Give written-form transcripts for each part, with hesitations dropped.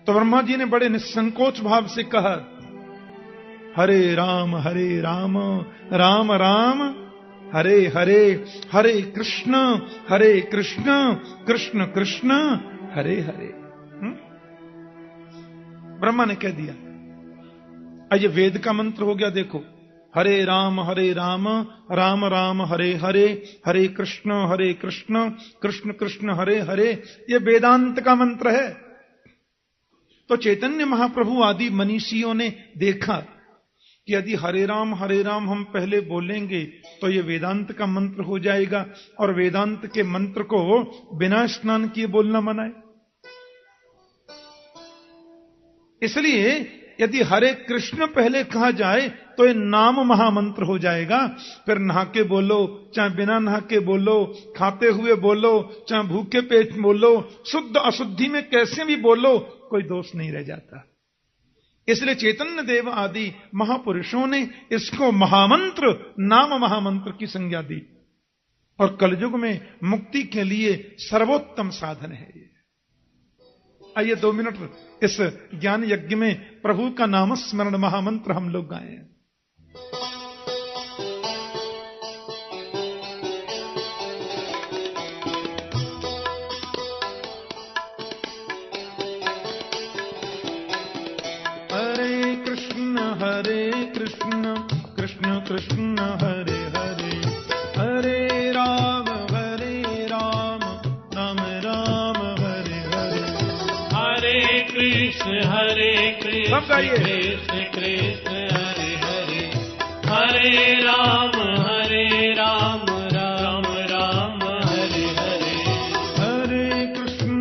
तो ब्रह्मा जी ने बड़े निसंकोच भाव से कहा, हरे राम राम राम हरे हरे, हरे कृष्ण कृष्ण कृष्ण हरे हरे। ब्रह्मा ने कह दिया। ये वेद का मंत्र हो गया। देखो, हरे राम राम राम हरे हरे, हरे कृष्ण कृष्ण कृष्ण हरे हरे, ये वेदांत का मंत्र है। तो चैतन्य महाप्रभु आदि मनीषियों ने देखा कि यदि हरे राम हम पहले बोलेंगे तो ये वेदांत का मंत्र हो जाएगा, और वेदांत के मंत्र को बिना स्नान किए बोलना मना है। इसलिए यदि हरे कृष्ण पहले कहा जाए तो ये नाम महामंत्र हो जाएगा। फिर नहा के बोलो, चाहे बिना नहा के बोलो, खाते हुए बोलो, चाहे भूखे पेट बोलो, शुद्ध अशुद्धि में कैसे भी बोलो, कोई दोष नहीं रह जाता। इसलिए चैतन्य देव आदि महापुरुषों ने इसको महामंत्र, नाम महामंत्र की संज्ञा दी, और कलयुग में मुक्ति के लिए सर्वोत्तम साधन है ये। आइए 2 मिनट इस ज्ञान यज्ञ में प्रभु का नाम स्मरण महामंत्र हम लोग गाएं। हरे कृष्ण कृष्ण कृष्ण हरे हरे, हरे राम राम राम हरे हरे, हरे कृष्ण कृष्ण कृष्ण हरे हरे, हरे राम राम राम हरे हरे, हरे कृष्ण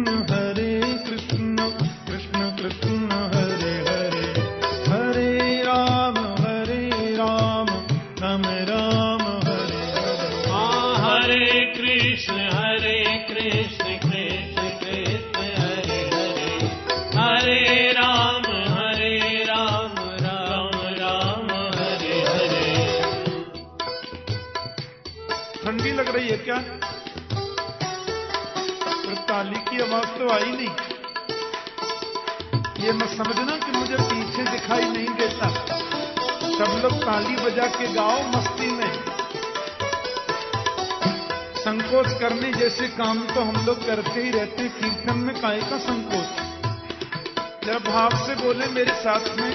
कृष्ण कृष्ण हरे हरे, हरे राम राम राम हरे हरे। हरे कृष्ण कृष्ण कृष्ण कृष्ण हरे हरे, हरे राम राम हरे हरे। ठंडी लग रही है क्या? फिर ताली की आवाज तो आई नहीं। ये मत समझना कि मुझे पीछे दिखाई नहीं देता। सब लोग ताली बजा के गाओ मस्ती में। संकोच करने जैसे काम तो हम लोग करते ही रहते हैं। कीर्तन में काहे का संकोच? जरा भाव से बोले मेरे साथ में,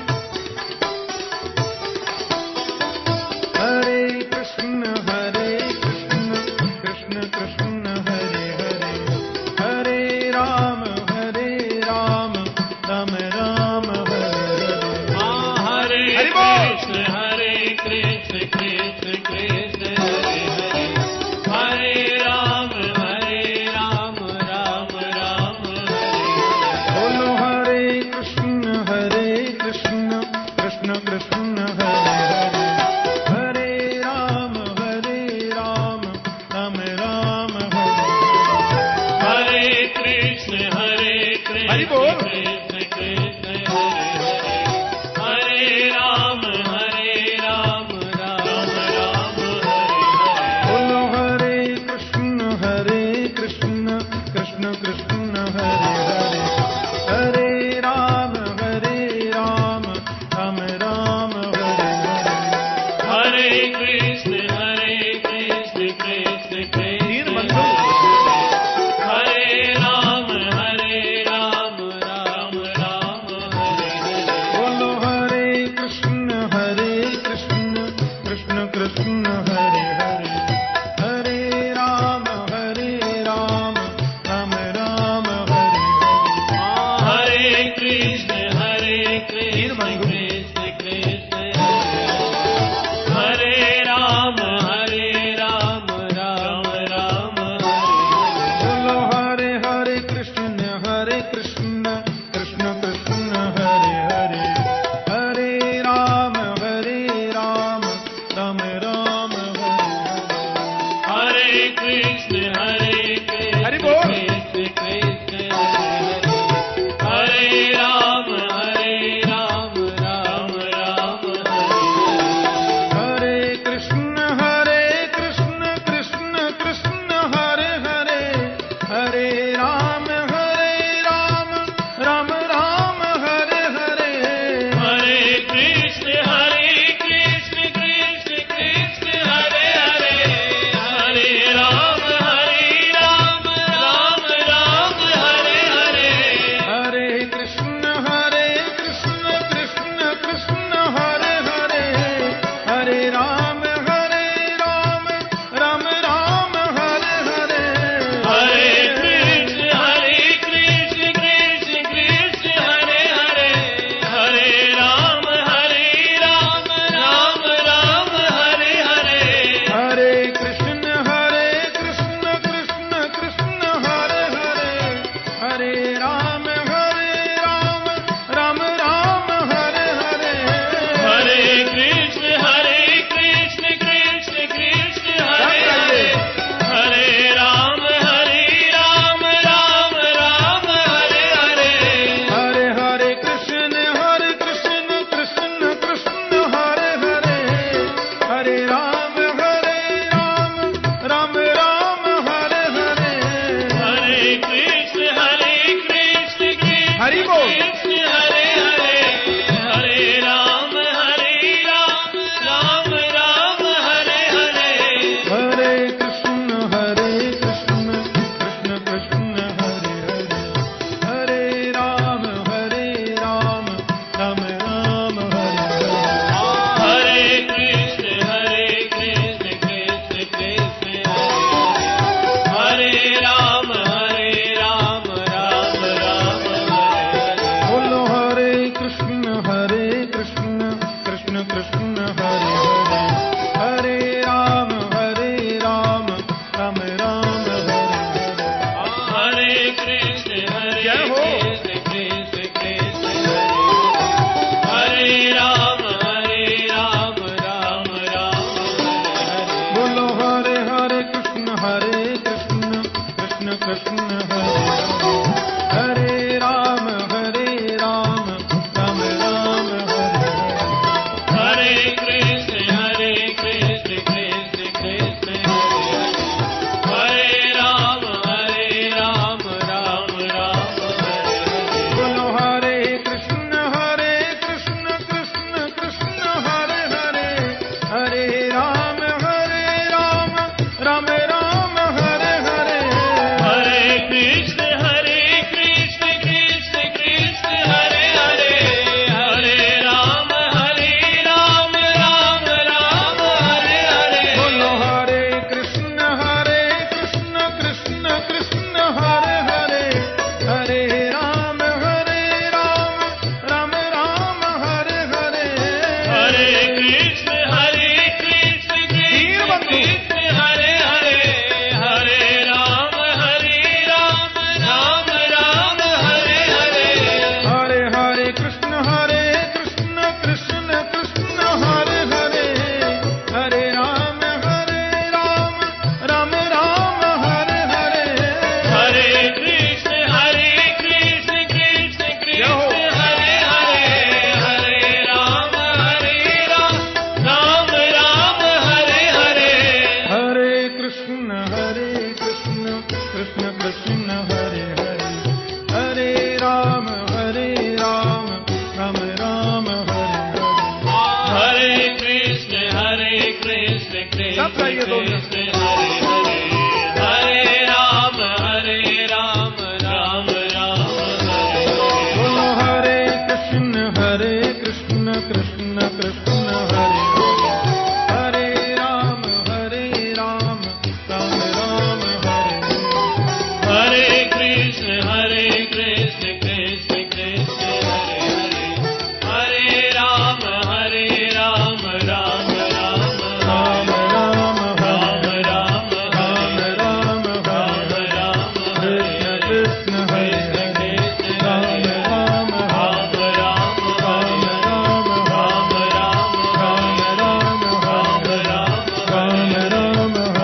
हरे कृष्ण कृष्ण कृष्ण हरे हरे, हरे राम राम राम हरे हरे। हरे कृष्ण कृष्ण कृष्ण हरे हरे, हरे राम राम राम हरे हरे। बोलो हरे कृष्ण कृष्ण कृष्ण कृष्ण हरे हरे, हरे राम राम राम राम हरे हरे। हरे कृष्ण कृष्ण कृष्ण हरे हरे। हरे राम राम राम हरे हरे। हरे हरे कृष्ण कृष्ण कृष्ण हरे हरे। हरे राम राम राम हरे हरे। हरे कृष्ण कृष्ण हरि बोल। कृष्ण हरे हरे। हरे राम राम राम हरे हरे। हरे कृष्ण कृष्ण कृष्ण हरे हरे। हरे राम राम राम हरे हरे। हरे कृष्ण कृष्ण कृष्ण हरे हरे। हरे राम राम राम हरे हरे। बोलो हरे कृष्ण कृष्ण कृष्ण हरे हरे। हरे राम राम राम हरे हरे। हरे कृष्ण जय हो। कृष्ण कृष्ण कृष्ण हरे राम राम राम हरे हरे। बोलो हरे कृष्ण कृष्ण कृष्ण हरे हरे। हरे राम राम राम हरे हरे। हरे कृष्ण कृष्ण कृष्ण कृष्ण हरे हरे। हरे राम राम राम हरे हरे। बोलो हरे कृष्ण कृष्ण कृष्ण हरे हरे। हरे राम राम राम हरे हरे। हरे कृष्ण कृष्ण कृष्ण कृष्ण हरे हरे। हरे राम राम राम हरे हरे। बोलो हरे कृष्ण कृष्ण कृष्ण हरे हरे। हरे राम राम हरे हरे। हरे कृष्ण कृष्ण कृष्ण हरे हरे। हरे राम राम राम हरे हरे। हरे हरे कृष्ण कृष्ण कृष्ण हरे हरे। हरे राम राम हरे हरे। हरे कृष्ण कृष्ण कृष्ण हरे हरे। हरे राम राम हरे हरे। हरे कृष्ण कृष्ण कृष्ण हरे हरे। हरे राम राम हरे हरे। हरे कृष्ण कृष्ण सब गाइए कृष्ण दोनों। कृष्ण हरे हरे। हरे राम राम हरे हरे। बोलो हरे कृष्ण कृष्ण कृष्ण हरे हरे। हरे राम राम राम हरे हरे। हरे कृष्ण कृष्ण कृष्ण कृष्ण हरे हरे। हरे राम राम राम राम राम हरे राम राम राम हरे हरे। कृष्ण हरे हरे। राम राम हरे राम राम हरे राम राम हरे राम राम हरे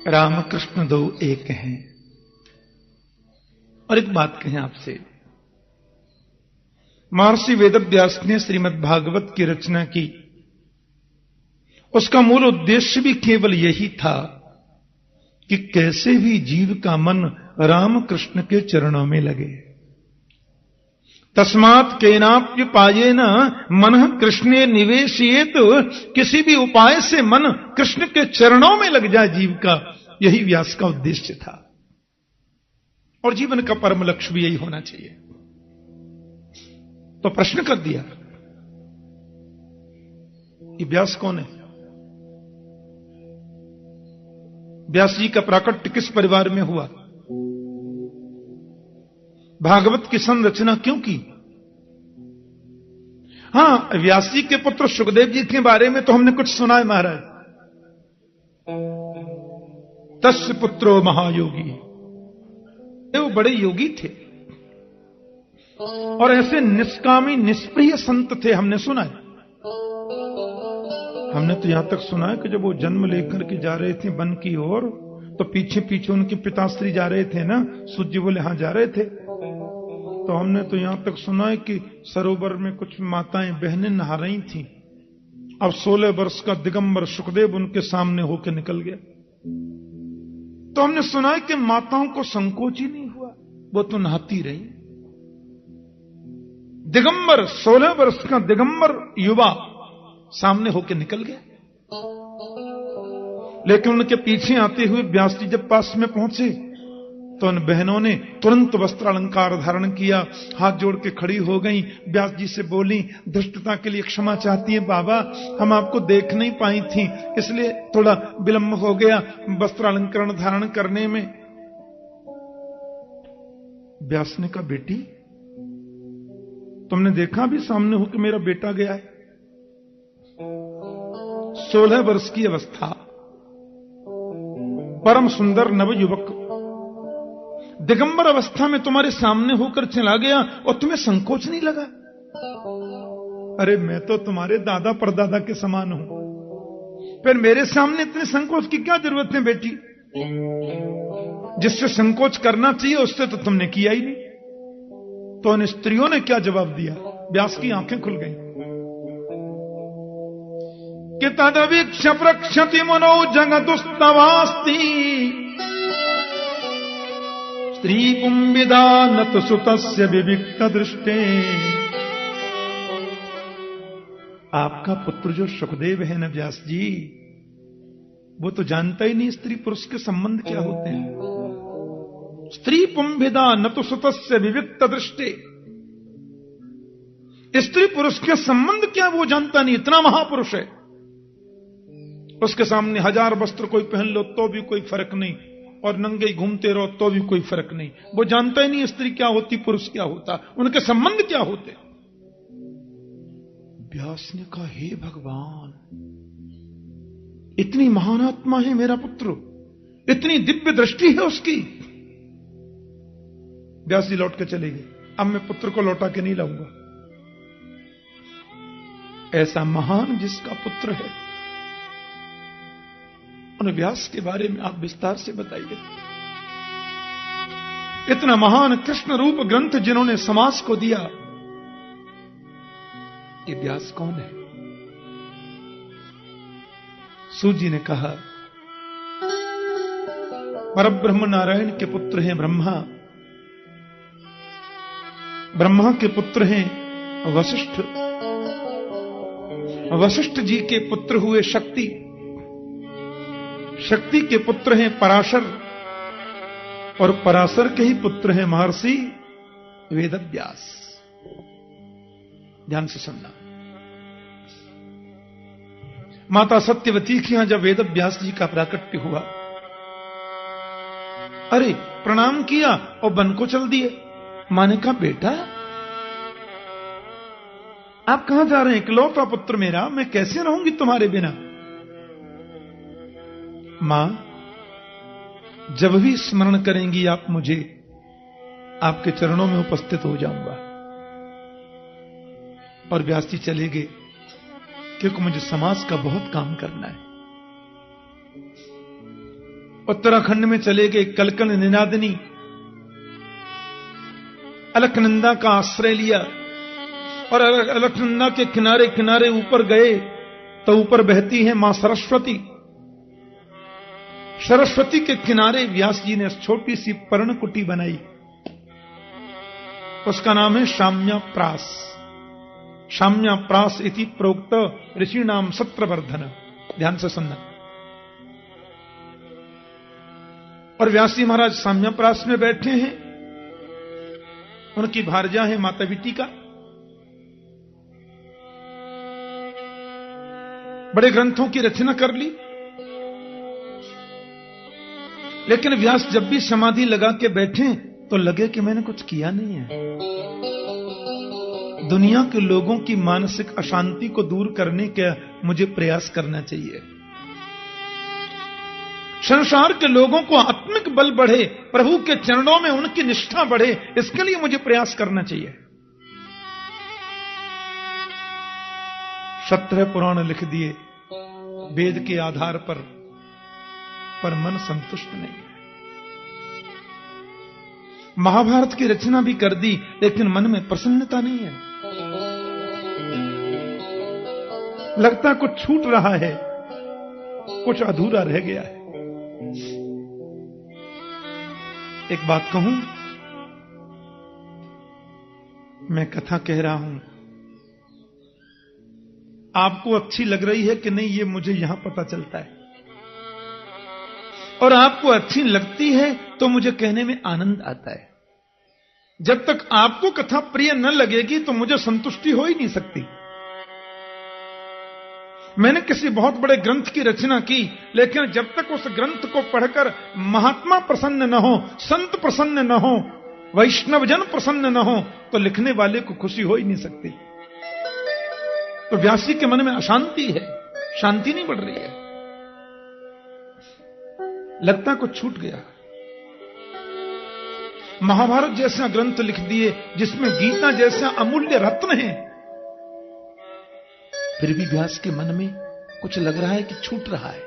राम कृष्ण दो एक हैं। और एक बात कहें आपसे, महर्षि वेदव्यास ने श्रीमद् भागवत की रचना की, उसका मूल उद्देश्य भी केवल यही था कि कैसे भी जीव का मन राम कृष्ण के चरणों में लगे। तस्मात् केनाप्य पायेन मन कृष्णे निवेशियेत, किसी भी उपाय से मन कृष्ण के चरणों में लग जाए जीव का, यही व्यास का उद्देश्य था। और जीवन का परम लक्ष्य भी यही होना चाहिए। तो प्रश्न कर दिया, ये व्यास कौन है? व्यास जी का प्राकट्य किस परिवार में हुआ? भागवत की संरचना क्यों की? हां, व्यास जी के पुत्र सुखदेव जी के बारे में तो हमने कुछ सुना है महाराज। तस्य पुत्रो महायोगी, वो बड़े योगी थे और ऐसे निष्कामी निष्प्रिय संत थे, हमने सुना है। हमने तो यहां तक सुना है कि जब वो जन्म लेकर के जा रहे थे वन की ओर, तो पीछे पीछे उनके पिताश्री जा रहे थे ना, सूर्य बोले हां जा रहे थे। तो हमने तो यहां तक सुना है कि सरोवर में कुछ माताएं बहनें नहा रही थीं। अब 16 वर्ष का दिगंबर सुखदेव उनके सामने होकर निकल गया। तो हमने सुना है कि माताओं को संकोच ही नहीं हुआ, वो तो नहाती रही। दिगंबर 16 वर्ष का दिगंबर युवा सामने होकर निकल गया। लेकिन उनके पीछे आते हुए व्यास जी जब पास में पहुंचे तो उन बहनों ने तुरंत वस्त्र अलंकार धारण किया, हाथ जोड़ के खड़ी हो गई, व्यास जी से बोली, धृष्टता के लिए क्षमा चाहती है बाबा, हम आपको देख नहीं पाई थी, इसलिए थोड़ा विलंब हो गया वस्त्र अलंकरण धारण करने में। व्यास ने कहा, बेटी तुमने देखा भी सामने हो कि मेरा बेटा गया है? 16 वर्ष की अवस्था, परम सुंदर नवयुवक, दिगंबर अवस्था में तुम्हारे सामने होकर चला गया और तुम्हें संकोच नहीं लगा? अरे मैं तो तुम्हारे दादा परदादा के समान हूं, फिर मेरे सामने इतने संकोच की क्या जरूरत है बेटी? जिससे संकोच करना चाहिए उससे तो तुमने किया ही नहीं। तो उन स्त्रियों ने क्या जवाब दिया? व्यास की आंखें खुल गईं कि तदवीक्ष्य प्रक्षति मनो जगदुस्तवास्ति स्त्री पुंविदा नत सुतस्य विविक्त दृष्टे। आपका पुत्र जो सुखदेव है न व्यास जी, वो तो जानता ही नहीं स्त्री पुरुष के संबंध क्या होते हैं। स्त्री पुंभिदा न तो सुतस्य विविक्त दृष्टे, स्त्री पुरुष के संबंध क्या वो जानता नहीं। इतना महापुरुष है, उसके सामने 1000 वस्त्र कोई पहन लो तो भी कोई फर्क नहीं, और नंगे घूमते रहो तो भी कोई फर्क नहीं। वो जानता ही नहीं स्त्री क्या होती, पुरुष क्या होता, उनके संबंध क्या होते। व्यास ने कहा, हे भगवान, इतनी महान आत्मा है मेरा पुत्र, इतनी दिव्य दृष्टि है उसकी। व्यास जी लौट के चले गए। अब मैं पुत्र को लौटा के नहीं लाऊंगा। ऐसा महान जिसका पुत्र है, उन व्यास के बारे में आप विस्तार से बताइए। इतना महान कृष्ण रूप ग्रंथ जिन्होंने समाज को दिया, ये व्यास कौन है? सूत जी ने कहा, परब्रह्म नारायण के पुत्र हैं ब्रह्मा, ब्रह्मा के पुत्र हैं वशिष्ठ, वशिष्ठ जी के पुत्र हुए शक्ति, शक्ति के पुत्र हैं पराशर, और पराशर के ही पुत्र हैं महर्षि वेदव्यास। ध्यान से सुनना। माता सत्यवती के यहां जब वेदव्यास जी का प्राकट्य हुआ, अरे प्रणाम किया और वन को चल दिए। मां ने कहा, बेटा आप कहां जा रहे हैं? इकलौता पुत्र मेरा, मैं कैसे रहूंगी तुम्हारे बिना? मां, जब भी स्मरण करेंगी आप मुझे, आपके चरणों में उपस्थित हो जाऊंगा। और व्यास जी चले गए, क्योंकि मुझे समाज का बहुत काम करना है। उत्तराखंड में चले गए, कलकल निनादिनी अलकनंदा का आश्रय लिया, और अलकनंदा के किनारे किनारे ऊपर गए तो ऊपर बहती है मां सरस्वती। सरस्वती के किनारे व्यास जी ने छोटी सी पर्णकुटी बनाई। उसका नाम है शाम्या प्रास। शाम्या प्रास इति प्रोक्त ऋषिणाम सत्रवर्धन। ध्यान से सुनना। और व्यास जी महाराज शाम्या प्रास में बैठे हैं। उनकी भारजा है माता विटिका। बड़े ग्रंथों की रचना कर ली, लेकिन व्यास जब भी समाधि लगा के बैठे तो लगे कि मैंने कुछ किया नहीं है। दुनिया के लोगों की मानसिक अशांति को दूर करने का मुझे प्रयास करना चाहिए। संसार के लोगों को आत्मिक बल बढ़े, प्रभु के चरणों में उनकी निष्ठा बढ़े, इसके लिए मुझे प्रयास करना चाहिए। 17 पुराण लिख दिए वेद के आधार पर मन संतुष्ट नहीं है। महाभारत की रचना भी कर दी, लेकिन मन में प्रसन्नता नहीं है। लगता कुछ छूट रहा है, कुछ अधूरा रह गया है। एक बात कहूं, मैं कथा कह रहा हूं, आपको अच्छी लग रही है कि नहीं ये मुझे यहां पता चलता है, और आपको अच्छी लगती है तो मुझे कहने में आनंद आता है। जब तक आपको कथा प्रिय न लगेगी तो मुझे संतुष्टि हो ही नहीं सकती। मैंने किसी बहुत बड़े ग्रंथ की रचना की, लेकिन जब तक उस ग्रंथ को पढ़कर महात्मा प्रसन्न न हो, संत प्रसन्न न हो, वैष्णवजन प्रसन्न न हो, तो लिखने वाले को खुशी हो ही नहीं सकती। तो व्यास जी के मन में अशांति है, शांति नहीं बढ़ रही है। लगता कुछ छूट गया। महाभारत जैसा ग्रंथ लिख दिए जिसमें गीता जैसा अमूल्य रत्न है, फिर भी व्यास के मन में कुछ लग रहा है कि छूट रहा है।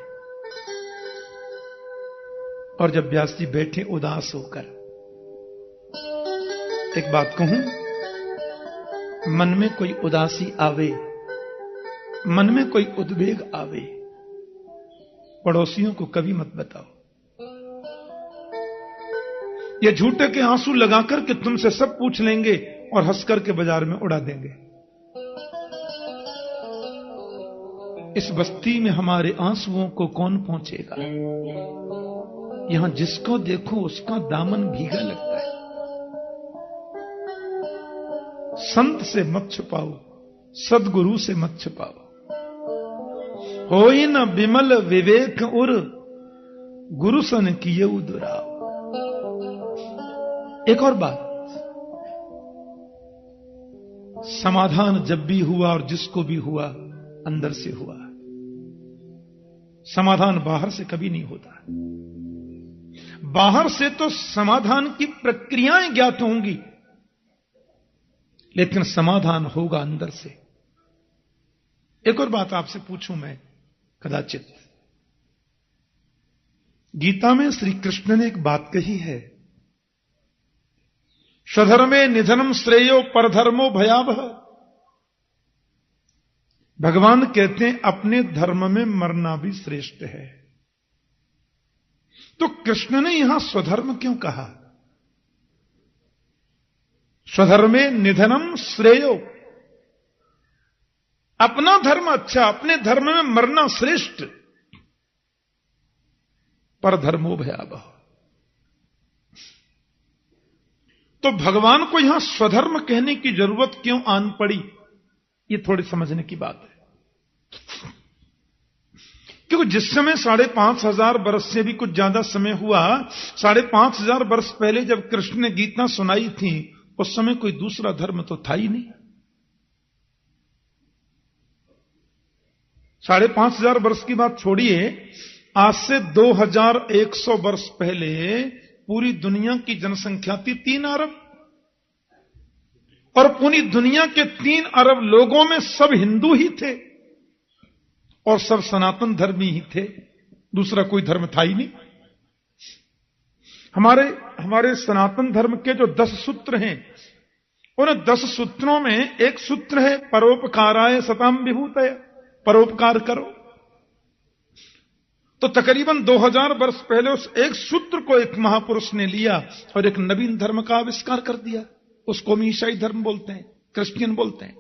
और जब व्यास जी बैठे उदास होकर, एक बात कहूं, मन में कोई उदासी आवे, मन में कोई उद्वेग आवे, पड़ोसियों को कभी मत बताओ। ये झूठे के आंसू लगाकर कि तुमसे सब पूछ लेंगे और हंसकर के बाजार में उड़ा देंगे। इस बस्ती में हमारे आंसुओं को कौन पहुंचेगा? यहां जिसको देखो उसका दामन भीगा लगता है। संत से मत छुपाओ, सदगुरु से मत छुपाओ। होई न विमल विवेक उर, गुरु सन किए दुराव। एक और बात, समाधान जब भी हुआ और जिसको भी हुआ अंदर से हुआ। समाधान बाहर से कभी नहीं होता। बाहर से तो समाधान की प्रक्रियाएं ज्ञात होंगी, लेकिन समाधान होगा अंदर से। एक और बात आपसे पूछूं मैं, कदाचित गीता में श्री कृष्ण ने एक बात कही है, स्वधर्मे निधनम श्रेयो परधर्मो भयावह। भगवान कहते हैं अपने धर्म में मरना भी श्रेष्ठ है। तो कृष्ण ने यहां स्वधर्म क्यों कहा? स्वधर्मे निधनम श्रेयो, अपना धर्म अच्छा, अपने धर्म में मरना श्रेष्ठ। परधर्मो भयावह। तो भगवान को यहां स्वधर्म कहने की जरूरत क्यों आन पड़ी, ये थोड़ी समझने की बात है। क्योंकि जिस समय 5,500 वर्ष से भी कुछ ज्यादा समय हुआ, 5,500 वर्ष पहले जब कृष्ण ने गीता सुनाई थी, उस समय कोई दूसरा धर्म तो था ही नहीं। 5,500 वर्ष की बात छोड़िए, आज से 2,100 वर्ष पहले पूरी दुनिया की जनसंख्या थी 3 अरब, और पूरी दुनिया के 3 अरब लोगों में सब हिंदू ही थे और सब सनातन धर्मी ही थे। दूसरा कोई धर्म था ही नहीं। हमारे सनातन धर्म के जो 10 सूत्र हैं, उन 10 सूत्रों में एक सूत्र है परोपकाराय सताम विभूतय, परोपकार करो। तो तकरीबन 2000 वर्ष पहले उस एक सूत्र को एक महापुरुष ने लिया और एक नवीन धर्म का आविष्कार कर दिया। उसको हम ईसाई धर्म बोलते हैं, क्रिश्चियन बोलते हैं।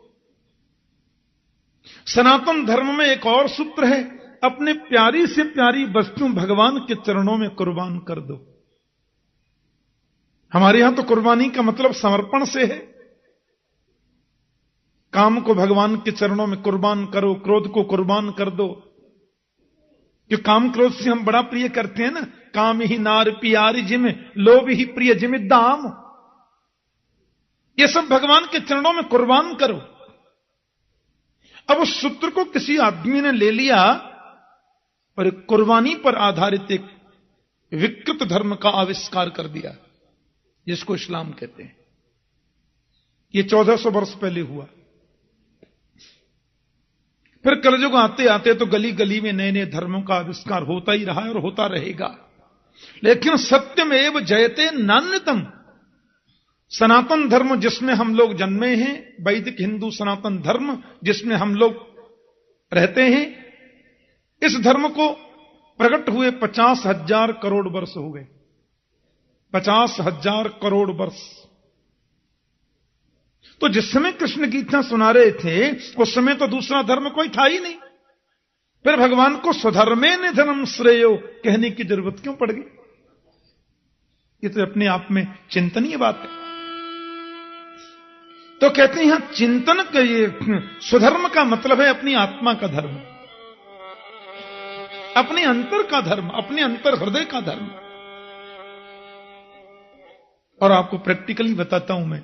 सनातन धर्म में एक और सूत्र है, अपने प्यारी से प्यारी वस्तु भगवान के चरणों में कुर्बान कर दो। हमारे यहां तो कुर्बानी का मतलब समर्पण से है। काम को भगवान के चरणों में कुर्बान करो, क्रोध को कुर्बान कर दो। जो काम क्रोध से हम बड़ा प्रिय करते हैं ना, काम ही नार प्यारी जिम, लोभ ही प्रिय जिम दाम, ये सब भगवान के चरणों में कुर्बान करो। अब उस सूत्र को किसी आदमी ने ले लिया और एक कुर्बानी पर आधारित एक विकृत धर्म का आविष्कार कर दिया, जिसको इस्लाम कहते हैं। ये 1400 वर्ष पहले हुआ। फिर कलयुग आते आते तो गली गली में नए नए धर्मों का आविष्कार होता ही रहा है और होता रहेगा। लेकिन सत्यमेव जयते नान्यतम, सनातन धर्म जिसमें हम लोग जन्मे हैं, वैदिक हिंदू सनातन धर्म जिसमें हम लोग रहते हैं, इस धर्म को प्रकट हुए 50,000 करोड़ वर्ष हो गए। 50,000 करोड़ वर्ष। तो जिस समय कृष्ण गीता सुना रहे थे उस समय तो दूसरा धर्म कोई था ही नहीं। फिर भगवान को स्वधर्मे निधनम श्रेयो कहने की जरूरत क्यों पड़ गई? ये तो अपने आप में चिंतनीय बात है। तो कहते हैं यहां चिंतन का ये स्वधर्म का मतलब है अपनी आत्मा का धर्म, अपने अंतर का धर्म, अपने अंतर हृदय का धर्म। और आपको प्रैक्टिकली बताता हूं मैं,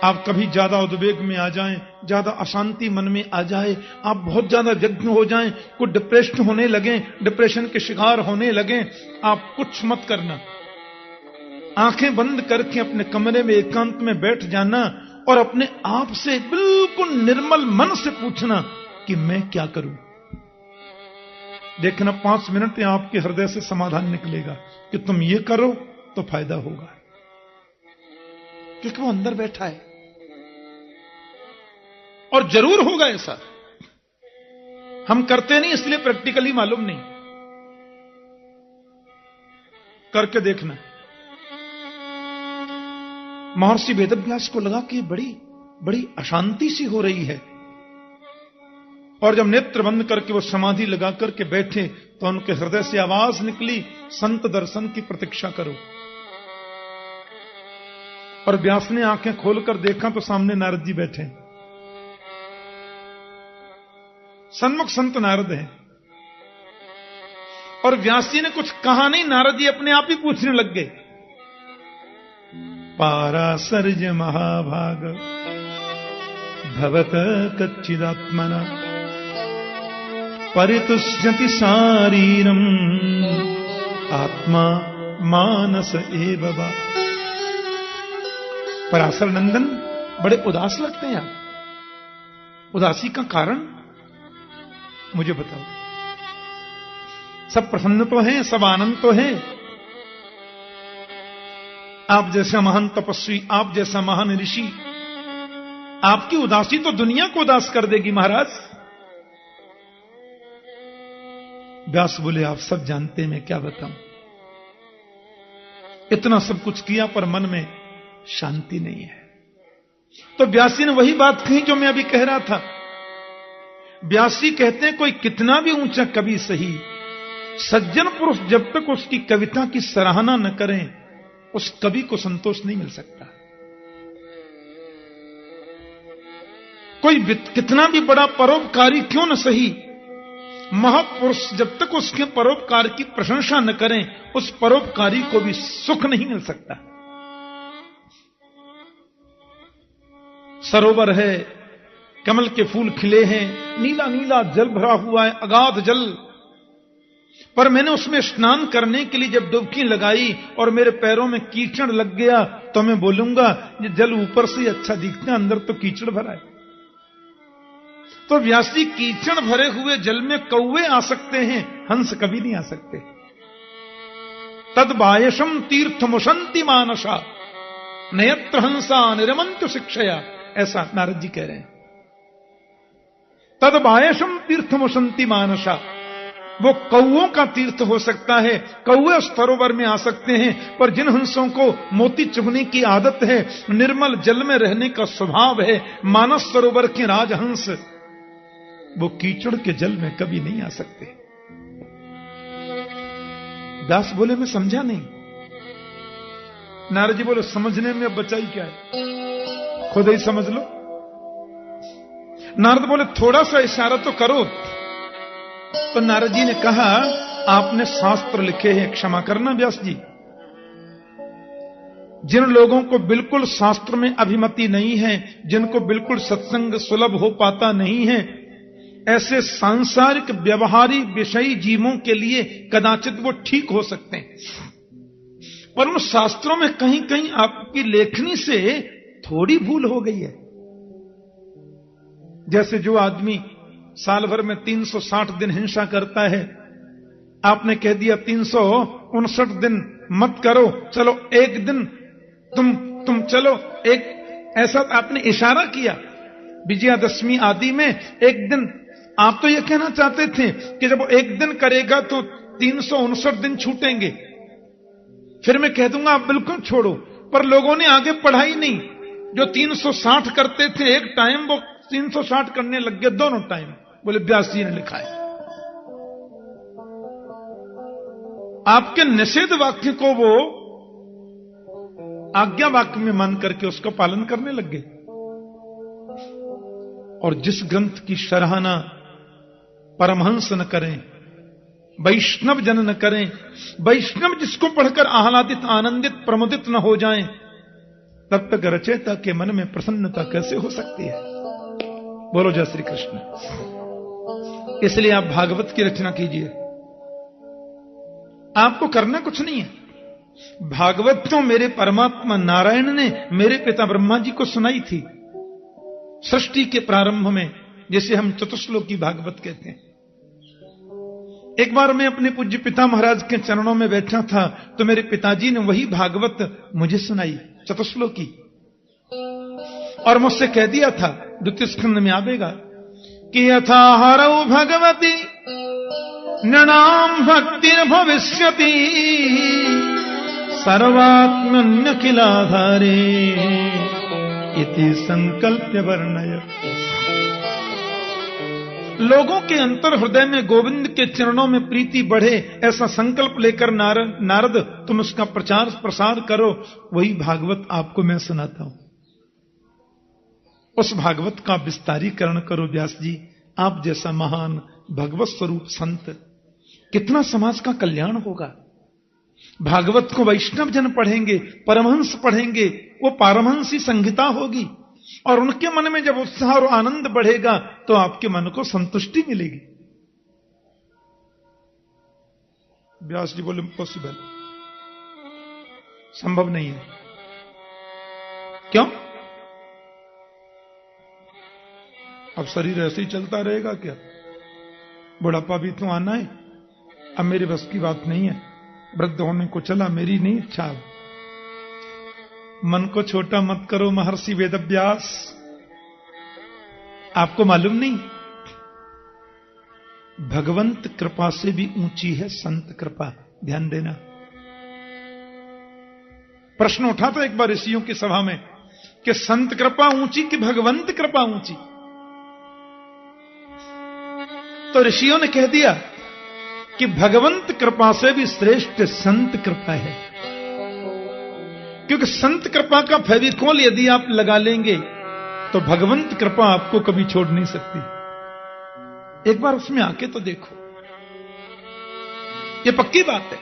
आप कभी ज्यादा उद्वेग में आ जाएं, ज्यादा अशांति मन में आ जाए, आप बहुत ज्यादा जग्न हो जाएं, कुछ डिप्रेस्ड होने लगे, डिप्रेशन के शिकार होने लगे, आप कुछ मत करना। आंखें बंद करके अपने कमरे में एकांत में बैठ जाना और अपने आप से बिल्कुल निर्मल मन से पूछना कि मैं क्या करूं। देखना 5 मिनट में आपके हृदय से समाधान निकलेगा कि तुम ये करो तो फायदा होगा, क्योंकि वो अंदर बैठा है। और जरूर होगा ऐसा। हम करते नहीं इसलिए प्रैक्टिकली मालूम नहीं। करके देखना। महर्षि वेदव्यास को लगा कि बड़ी अशांति सी हो रही है, और जब नेत्र बंद करके वो समाधि लगा करके बैठे तो उनके हृदय से आवाज निकली, संत दर्शन की प्रतीक्षा करो। और व्यास ने आंखें खोलकर देखा तो सामने नारद जी बैठे, सन्मुख संत नारद हैं। और व्यास जी ने कुछ कहा नहीं, नारद जी अपने आप ही पूछने लग गए, पारासर्ज महाभाग भवत कच्चिदात्मना परितुष्यति शारीरम आत्मा मानस एव वा। पराशर नंदन बड़े उदास लगते हैं आप। उदासी का कारण मुझे बताओ। सब प्रसन्न तो हैं, सब आनंद तो है। आप जैसा महान तपस्वी, आप जैसा महान ऋषि, आपकी उदासी तो दुनिया को उदास कर देगी महाराज। व्यास बोले, आप सब जानते हैं, मैं क्या बताऊं। इतना सब कुछ किया पर मन में शांति नहीं है। तो व्यासी ने वही बात कही जो मैं अभी कह रहा था। व्यासी कहते हैं, कोई कितना भी ऊंचा कवि सही, सज्जन पुरुष जब तक उसकी कविता की सराहना न करें उस कवि को संतोष नहीं मिल सकता। कोई कितना भी बड़ा परोपकारी क्यों न सही, महापुरुष जब तक उसके परोपकार की प्रशंसा न करें उस परोपकारी को भी सुख नहीं मिल सकता। सरोवर है, कमल के फूल खिले हैं, नीला नीला जल भरा हुआ है, अगाध जल, पर मैंने उसमें स्नान करने के लिए जब डुबकी लगाई और मेरे पैरों में कीचड़ लग गया तो मैं बोलूंगा ये जल ऊपर से अच्छा दिखता है, अंदर तो कीचड़ भरा है। तो व्यासी, कीचड़ भरे हुए जल में कौवे आ सकते हैं, हंस कभी नहीं आ सकते। तद बायशम तीर्थमुशंति मानसा नयत्र हंसा निरमंतु शिक्षया, ऐसा नारद जी कह रहे हैं। तद बायशम तीर्थमुशंति मानसा, वो कौओं का तीर्थ हो सकता है, कौए उस सरोवर में आ सकते हैं, पर जिन हंसों को मोती चुगने की आदत है, निर्मल जल में रहने का स्वभाव है, मानस सरोवर के राजहंस, वो कीचड़ के जल में कभी नहीं आ सकते। दास बोले मैं समझा नहीं। नारद जी बोले समझने में अब बचाई क्या है, खुद ही समझ लो। नारद बोले थोड़ा सा इशारा तो करो। तो नारद जी ने कहा आपने शास्त्र लिखे हैं, क्षमा करना व्यास जी, जिन लोगों को बिल्कुल शास्त्र में अभिमति नहीं है, जिनको बिल्कुल सत्संग सुलभ हो पाता नहीं है, ऐसे सांसारिक व्यवहारी विषयी जीवों के लिए कदाचित वो ठीक हो सकते हैं, पर उन शास्त्रों में कहीं कहीं आपकी लेखनी से थोड़ी भूल हो गई है। जैसे जो आदमी साल भर में 360 दिन हिंसा करता है, आपने कह दिया 359 दिन मत करो, चलो एक दिन तुम चलो, एक ऐसा आपने इशारा किया। विजयादशमी आदि में एक दिन, आप तो यह कहना चाहते थे कि जब वो एक दिन करेगा तो 359 दिन छूटेंगे, फिर मैं कह दूंगा आप बिल्कुल छोड़ो, पर लोगों ने आगे पढ़ाई नहीं। जो 360 करते थे एक टाइम, वो 360 करने लग गए दोनों टाइम। बोले व्यास जी ने लिखा है। आपके निषेध वाक्य को वो आज्ञा वाक्य में मान करके उसका पालन करने लग गए। और जिस ग्रंथ की सराहना परमहंस न करें, वैष्णव जन न करें, वैष्णव जिसको पढ़कर आह्लादित आनंदित प्रमुदित न हो जाएं, तब तक रचयिता के मन में प्रसन्नता कैसे हो सकती है। बोलो जय श्री कृष्ण। इसलिए आप भागवत की रचना कीजिए, आपको करना कुछ नहीं है। भागवत तो मेरे परमात्मा नारायण ने मेरे पिता ब्रह्मा जी को सुनाई थी सृष्टि के प्रारंभ में, जिसे हम चतुश्लोकी भागवत कहते हैं। एक बार मैं अपने पूज्य पिता महाराज के चरणों में बैठा था, तो मेरे पिताजी ने वही भागवत मुझे सुनाई, चतुश्लोकी, और मुझसे कह दिया था, द्वितीय स्कंद में आवेगा कि यथा हरौ भगवती नृणाम भक्तिर भविष्यति सर्वात्मन्य किलाधारे इति संकल्प्य वर्णय। लोगों के अंतर हृदय में गोविंद के चरणों में प्रीति बढ़े, ऐसा संकल्प लेकर नारद तुम उसका प्रचार प्रसार करो। वही भागवत आपको मैं सुनाता हूं, उस भागवत का विस्तारीकरण करो व्यास जी। आप जैसा महान भगवत स्वरूप संत, कितना समाज का कल्याण होगा। भागवत को वैष्णव जन पढ़ेंगे, परमहंस पढ़ेंगे, वो पारमहंसी संहिता होगी, और उनके मन में जब उत्साह और आनंद बढ़ेगा तो आपके मन को संतुष्टि मिलेगी। व्यास जी बोले इम्पॉसिबल, संभव नहीं है। क्यों? अब शरीर ऐसे ही चलता रहेगा क्या? बुढ़ापा भी तो आना है। अब मेरे बस की बात नहीं है, वृद्ध होने को चला, मेरी नहीं इच्छा। मन को छोटा मत करो महर्षि वेदव्यास, आपको मालूम नहीं, भगवंत कृपा से भी ऊंची है संत कृपा। ध्यान देना। प्रश्न उठा था एक बार ऋषियों की सभा में कि संत कृपा ऊंची कि भगवंत कृपा ऊंची? तो ऋषियों ने कह दिया कि भगवंत कृपा से भी श्रेष्ठ संत कृपा है, क्योंकि संत कृपा का फेविकोल यदि आप लगा लेंगे तो भगवंत कृपा आपको कभी छोड़ नहीं सकती। एक बार उसमें आके तो देखो, ये पक्की बात है।